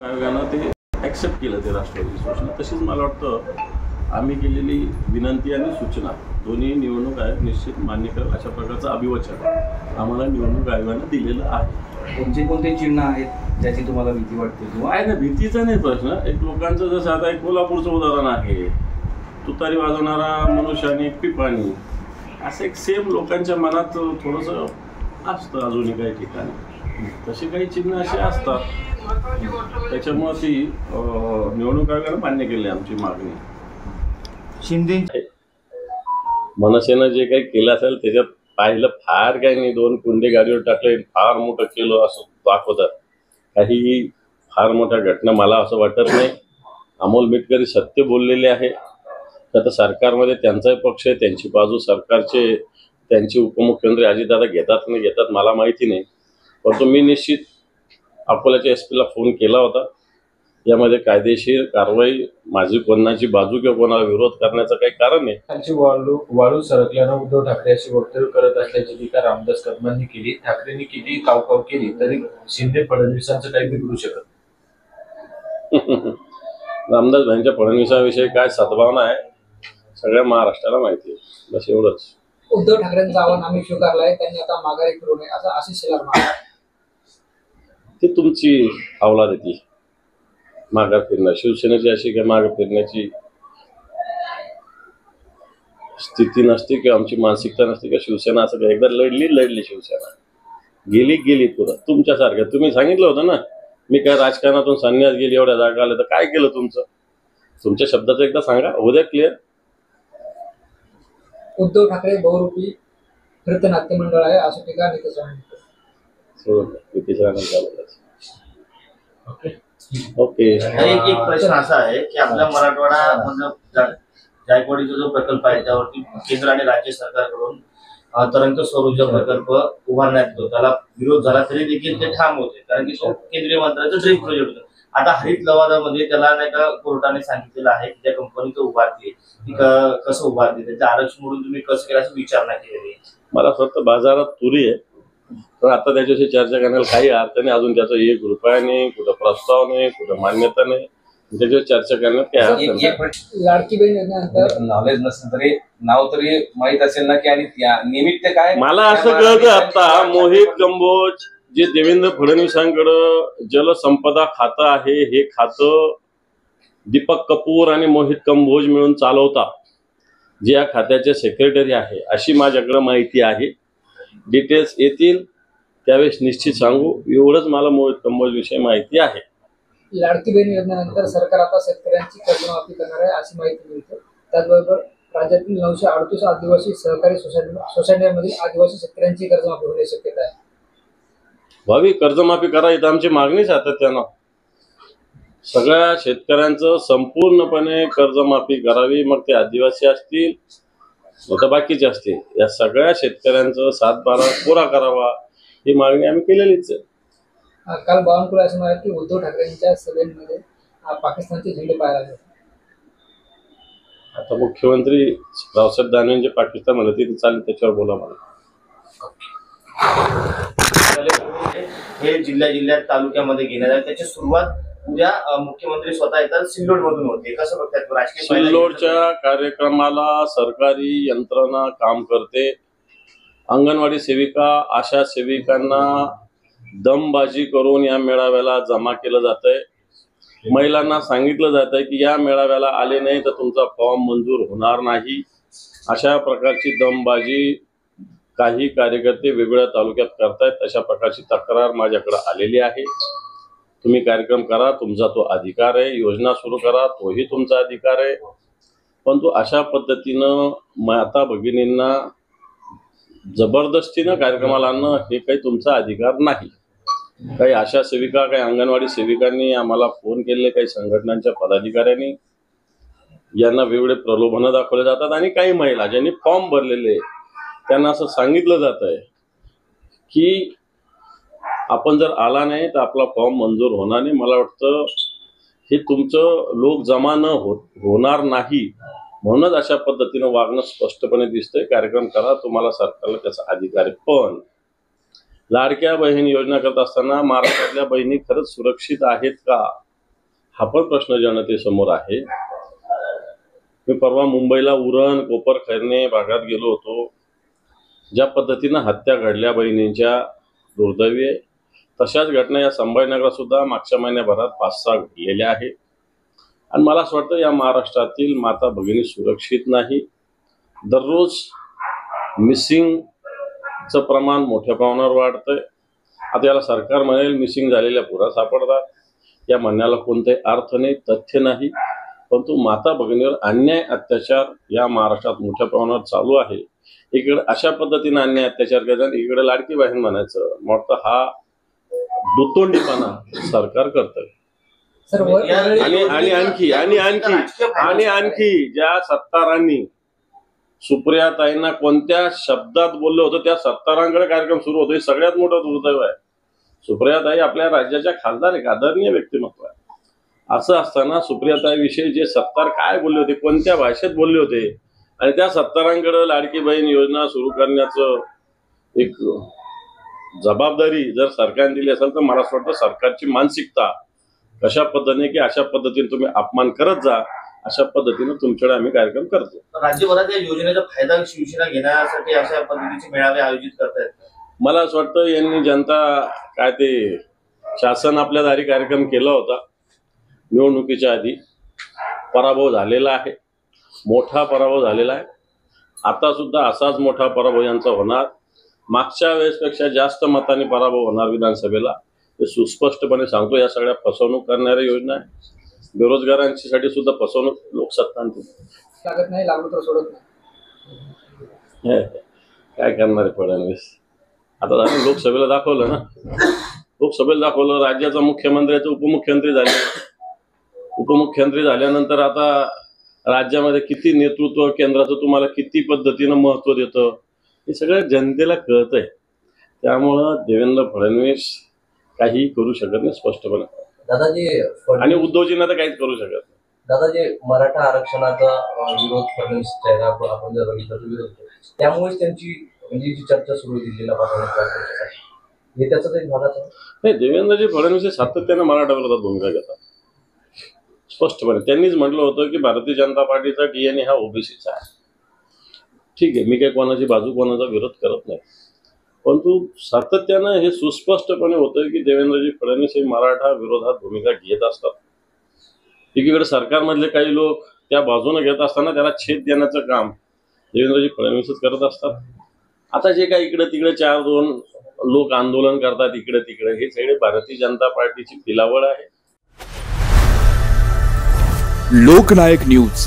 आयोगानं ते ॲक्सेप्ट केलं ते राष्ट्रवादी सूचना. तशीच मला वाटतं आम्ही केलेली विनंती आणि सूचना दोन्ही निवडणूक आयोग निश्चित मान्य करेल अशा प्रकारचं अभिवचन आम्हाला निवडणूक आयोगानं दिलेलं आहे. कोणते कोणते चिन्ह आहेत ज्याची तुम्हाला भीती वाटते किंवा आहे ना, भीतीचा नाही प्रश्न. एक लोकांचं जसं आता एक कोल्हापूरचं उदाहरण आहे, तुतारी वाजवणारा मनुष्य आणि एक पिपाणी, असं एक सेम लोकांच्या मनात थोडंसं असतं अजूनही काही ठिकाणी. तसे काही चिन्ह असे असतात, त्याच्यामुळं ती निवडणूक आयोगानं मान्य केली आमची मागणी. शिंदे मनसेनं जे काही केलं असेल त्याच्यात पाहिलं फार काही नाही. 2 कुंडे गाडीवर टाकले, फार मोठं केलं असं दाखवतात. काही फार मोठ्या घटना मला असं वाटत नाही. अमोल मिटकरी सत्य बोललेले आहे. आता सरकारमध्ये त्यांचाही पक्ष आहे, त्यांची बाजू सरकारचे त्यांचे उपमुख्यमंत्री अजितदादा घेतात नाही घेतात मला माहिती नाही. परंतु मी निश्चित अकोल्याच्या एसपीला फोन केला होता. यामध्ये कायदेशीर कारवाई, माझी कोणाची बाजू किंवा कोणाला विरोध करण्याचं काही कारण नाही. त्यांची वाळू सरकल्यानं उद्धव ठाकरे अशी वक्तव्य करत असल्याची टीका रामदास कदमांनी केली. ठाकरेंनी किती कावकाव केली तरी शिंदे फडणवीसांचं काही बिघडू शकत. रामदास भाईंच्या फडणवीसाविषयी काय सद्भावना आहे सगळ्या महाराष्ट्राला माहिती आहे. बस एवढंच. उद्धव ठाकरेंचं आव्हान आम्ही स्वीकारलंय, त्यांनी आता माघारी फिरू नये असं आशिष शेलार म्हणाले. ती तुमची अवलाद आहे, ती माघार फिरणं. शिवसेनेची अशी काही माघार फिरण्याची स्थिती नसते किंवा आमची मानसिकता नसते का शिवसेना असं काही. एकदा लढली शिवसेना, गेली पुढं. तुमच्यासारख्या तुम्ही सांगितलं होतं ना, मी काय राजकारणातून संन्यास गेली, एवढ्या जागा आल्या, तर काय केलं तुमचं? तुमच्या शब्दाचं एकदा सांगा, उद्या क्लिअर. उद्धव ठाकरे बहुरूपी नृत्य नाट्य मंडळ आहे असं टीका नितेश राणे. नितेश राणे ओके. एक प्रश्न असा आहे की आपल्या मराठवाडा म्हणजे जायकवाडीचा जो प्रकल्प आहे त्यावरती केंद्र आणि राज्य सरकारकडून तरंग सौर ऊर्जा प्रकल्प उभारण्यात येतो. त्याला विरोध झाला तरी देखील ते ठाम होते, कारण की तो केंद्रीय मंत्र्यांचा ड्रीम प्रोजेक्ट होता. आता हरित लवादामध्ये त्याला नाही का कोर्टाने सांगितलेलं आहे की त्या कंपनीचं उभारते ती कसं उभारते, त्याचं आरक्षण म्हणून तुम्ही कसं केलं असं विचारणा केलेली. मला फक्त बाजारात तुरी आहे, पण आता त्याच्याशी चर्चा करण्याला काही अर्थ नाही. अजून त्याचा 1 रुपया नाही, कुठं प्रस्ताव नाही, कुठं मान्यता नाही. त्याच्यावर चर्चा करण्यात काय अर्थ नाही. लाडकी बहीण योजनेनंतर नॉलेज नसेल तरी नाव तरी माहित असेल ना की आणि निमित्त काय. मला असं कळतं आता मोहित कंबोज जे देवेंद्र फडणवीसांकडं जलसंपदा खातं आहे, हे खातं दीपक कपूर आणि मोहित कंबोज मिळून चालवतात, जे या खात्याचे सेक्रेटरी आहे अशी माझ्याकडे माहिती आहे. डिटेल्स येतील त्यावेळेस निश्चित सांगू. एवढंच मला मोहित कंबोज विषयी माहिती आहे. लाडकी बहीण योजनेनंतर सरकार आता शेतकऱ्यांची कर्जमाफी करणार आहे अशी माहिती मिळते. त्याचबरोबर राज्यातील 938 आदिवासी सहकारी सोसायट्यांमधील आदिवासी शेतकऱ्यांची कर्जमाफी होण्याची शक्यता आहे. भावी कर्जमाफी करा, इथं आमची मागणी सातत्यानं सगळ्या शेतकऱ्यांचं संपूर्णपणे कर्जमाफी करावी. मग ते आदिवासी असतील तर बाकीचे असतील, या सगळ्या शेतकऱ्यांचं 7/12 पुरा करावा ही मागणी आम्ही केलेलीच आहे. काल बावनकुळे असं म्हणाले की उद्धव ठाकरेंच्या सभेमध्ये पाकिस्तानचे झेंडे पाहायला लागले. आता मुख्यमंत्री रावसाहेब दानवेंचे पाकिस्तान म्हणत ते चालेल, त्याच्यावर बोला मला. हे जिल्ह्यात तालुक्यामध्ये घेण्यात आले, त्याची सुरुवात उद्या मुख्यमंत्री स्वतः येतात सिल्लोड मधून होते. कसं बघतात राजकीय? सिल्लोडच्या कार्यक्रमाला सरकारी यंत्रणा काम करते. अंगणवाडी सेविका, आशा सेविकांना दमबाजी करून या मेळाव्याला जमा केलं जातंय. महिलांना सांगितलं जात आहे की या मेळाव्याला आले नाही तर तुमचा फॉर्म मंजूर होणार नाही. अशा प्रकारची दमबाजी काही कार्यकर्ते वेगवेगळ्या तालुक्यात करतायत. अशा प्रकारची तक्रार माझ्याकडे आलेली आहे. तुम्ही कार्यक्रम करा, तुमचा तो अधिकार आहे. योजना सुरू करा, तोही तुमचा अधिकार आहे. परंतु अशा पद्धतीनं माता भगिनींना जबरदस्तीनं कार्यक्रमाला आणणं हे काही तुमचा अधिकार नाही. काही आशा सेविका, काही अंगणवाडी सेविकांनी आम्हाला फोन केले, काही संघटनांच्या पदाधिकाऱ्यांनी, यांना वेगवेगळे प्रलोभनं दाखवले जातात. आणि काही महिला ज्यांनी फॉर्म भरलेले त्यांना असं सांगितलं जात आहे की आपण जर आला नाही तर आपला फॉर्म मंजूर होणार नाही. मला वाटतं हे तुमचं लोक जमा न होणार नाही, म्हणूनच अशा पद्धतीनं वागणं स्पष्टपणे दिसतंय. कार्यक्रम करा, तुम्हाला सरकारला त्याचा अधिकार आहे. पण लाडक्या बहीण योजना करत असताना महाराष्ट्रातल्या बहिणी खरंच सुरक्षित आहेत का हा पण प्रश्न जनतेसमोर आहे. मी परवा मुंबईला उरण, कोपर, खैरणे भागात गेलो होतो. ज्या पद्धतीनं हत्या घडल्या बहिणींच्या, दुर्दैवी आहे. तशाच घटना या संभाजीनगरात सुद्धा मागच्या महिन्याभरात 5-6 घडलेल्या आहेत. आणि मला असं वाटतं या महाराष्ट्रातील माता भगिनी सुरक्षित नाही. दररोज मिसिंगचं प्रमाण मोठ्या प्रमाणावर वाढतंय. आता याला सरकार म्हणेल मिसिंग झालेल्या पुरा सापडतात, या म्हणण्याला कोणताही अर्थ नाही, तथ्य नाही. परंतु माता भगिनीवर अन्याय अत्याचार या महाराष्ट्रात मोठ्या प्रमाणावर चालू आहे. इकडे अशा पद्धतीने अन्याय अत्याचार करतात, इकडे लाडकी बहीण म्हणायचं म्हटलं, हा दुतोंडीपणा सरकार करतंय. सर आणि आणखी ज्या सत्तारांनी सुप्रियाताईंना कोणत्या शब्दात बोललं होतं त्या सत्तारांकडे कार्यक्रम सुरू होतो. हे सगळ्यात मोठं दुर्दैव आहे. सुप्रियाताई आपल्या राज्याच्या खासदार एक आदरणीय व्यक्तिमत्व आहे. असं असताना सुप्रियाताईविषयी जे सत्तार काय बोलले होते, कोणत्या भाषेत बोलले होते, आणि त्या सत्तारांकडे लाडकी बहीण योजना सुरू करण्याचं एक जबाबदारी जर सरकारने दिली असेल तर मला असं वाटतं सरकारची मानसिकता कशा पद्धतीने की अशा पद्धतीने तुम्ही अपमान करत जा, अशा पद्धतीने तुमच्याकडे आम्ही कार्यक्रम करतो. राज्यभरात या योजनेचा फायदा शिवसेना घेण्यासाठी अशा पद्धतीचे मेळावे आयोजित करतायत. मला असं वाटतं यांनी जनता काय ते शासन आपल्या दारी कार्यक्रम केला होता निवडणुकीच्या आधी. पराभव झालेला आहे, मोठा पराभव झालेला आहे. आता सुद्धा असाच मोठा पराभव यांचा होणार. मागच्या वेळेसपेक्षा जास्त मतांनी पराभव होणार विधानसभेला, हे सुस्पष्टपणे सांगतो. या सगळ्या फसवणूक करणाऱ्या योजना आहे. बेरोजगारांची साठी सुद्धा फसवणूक लोकसत्ता लागत नाही, लागू तर सोडत नाही. काय करणार आहे फडणवीस. आता लोकसभेला दाखवलं ना, लोकसभेला दाखवलं. राज्याचा मुख्यमंत्री आहे, उपमुख्यमंत्री झाले. उपमुख्यमंत्री झाल्यानंतर आता राज्यामध्ये किती नेतृत्व, केंद्राचं तुम्हाला किती पद्धतीनं महत्व देतं, हे सगळं जनतेला कळतंय. त्यामुळं देवेंद्र फडणवीस काही करू शकत नाही स्पष्टपणे. दादाजी आणि उद्धवजींना तर काहीच करू शकत नाही. दादाजी मराठा आरक्षणाचा विरोध फडणवीस चेहरा आपण जर बघितलं तर विरोध होतो. त्यामुळेच त्यांची म्हणजे जी चर्चा सुरू आहे दिल्लीला पाठवण्याची, हे त्याचा एक भागाचा नाही. देवेंद्रजी फडणवीस हे सातत्यानं मराठा विरोधात भूमिका घेतात स्पष्टपणे. त्यांनीच म्हटलं होतं की भारतीय जनता पार्टीचा DNA हा ओबीसीचा आहे. ठीक आहे, मी काही कोणाची बाजू, कोणाचा विरोध करत नाही. परंतु सातत्यानं हे सुस्पष्टपणे होतं की देवेंद्रजी फडणवीस हे मराठा विरोधात भूमिका घेत असतात. एकीकडे सरकारमधले काही लोक त्या बाजूने घेत असताना त्याला छेद देण्याचं काम देवेंद्रजी फडणवीसच करत असतात. आता जे काही इकडे तिकडे 4-2 लोक आंदोलन करतात इकडे तिकडे, हे सगळे भारतीय जनता पार्टीची पिलावळ आहे. लोकनायक न्यूज